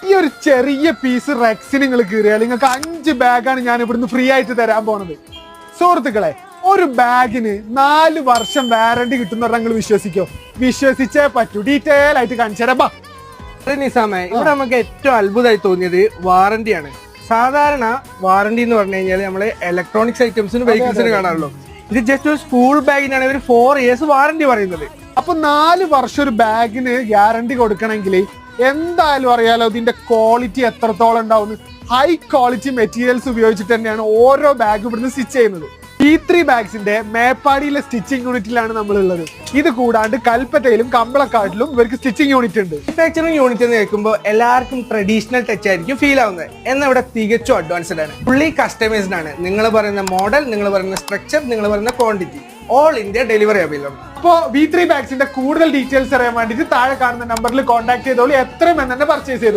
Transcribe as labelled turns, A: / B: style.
A: ഈ ഒരു ചെറിയ പീസ് റെക്സിന് നിങ്ങൾ കീറിയാൽ നിങ്ങൾക്ക് 5 ബാഗാണ് ഞാൻ ഇവിടുന്ന് ഫ്രീ ആയിട്ട് തരാൻ പോണത്. സുഹൃത്തുക്കളെ, ഒരു ബാഗിന് 4 വർഷം വാറണ്ടി കിട്ടുന്ന നിങ്ങൾ വിശ്വസിക്കോ? വിശ്വസിച്ചേ പറ്റൂ. ഡീറ്റെയിൽ ആയിട്ട് കാണിച്ചു തരാം.
B: നിസാമേ, ഇവിടെ നമുക്ക് ഏറ്റവും അത്ഭുതമായി തോന്നിയത് വാറന്റിയാണ്. സാധാരണ വാറന്റി എന്ന് പറഞ്ഞു കഴിഞ്ഞാൽ നമ്മള് ഇലക്ട്രോണിക്സ് ഐറ്റംസിന് വെഹിക്കിൾസിന് കാണാറുള്ളൂ. ഇത് ജസ്റ്റ് ഒരു സ്കൂൾ ബാഗിനാണ് ഇവർ 4 ഇയേഴ്സ് വാറന്റി പറയുന്നത്.
A: അപ്പൊ 4 വർഷം ഒരു ബാഗിന് ഗ്യാരണ്ടി കൊടുക്കണമെങ്കിൽ എന്തായാലും അറിയാലോ ഇതിന്റെ ക്വാളിറ്റി എത്രത്തോളം ഉണ്ടാവും. ഹൈ ക്വാളിറ്റി മെറ്റീരിയൽസ് ഉപയോഗിച്ചിട്ട് തന്നെയാണ് ഓരോ ബാഗ് ഇവിടുന്ന് സ്റ്റിച്ച് ചെയ്യുന്നത്. P3 ബാഗ്സിന്റെ മേപ്പാടിയിലെ സ്റ്റിച്ചിങ് യൂണിറ്റിലാണ് നമ്മൾ ഉള്ളത്. ഇത് കൂടാണ്ട് കൽപ്പറ്റയിലും കമ്പളക്കാട്ടിലും ഇവർക്ക് സ്റ്റിച്ചിങ് യൂണിറ്റ് ഉണ്ട്.
B: മാനുഫാക്ചറിംഗ് യൂണിറ്റ് എന്ന് കേൾക്കുമ്പോൾ എല്ലാവർക്കും ട്രഡീഷണൽ ടച്ച് ആയിരിക്കും ഫീൽ ആവുന്നത്. എന്നാൽ ഇവിടെ തികച്ചും അഡ്വാൻസ്ഡ് ആണ്. ഫുള്ളി കസ്റ്റമൈസ്ഡ് ആണ്. നിങ്ങൾ പറയുന്ന മോഡൽ, നിങ്ങൾ പറയുന്ന സ്ട്രക്ചർ, നിങ്ങൾ പറയുന്ന quantity, all India delivery available.
A: അപ്പോൾ V3 ബാഗ്സിന്റെ കൂടുതൽ ഡീറ്റെയിൽസ് അറിയാൻ വേണ്ടിയിട്ട് താഴെ കാണുന്ന നമ്പറിൽ കോൺടാക്ട് ചെയ്തോളൂ. എത്രയും തന്നെ പർച്ചേസ് ചെയ്തു.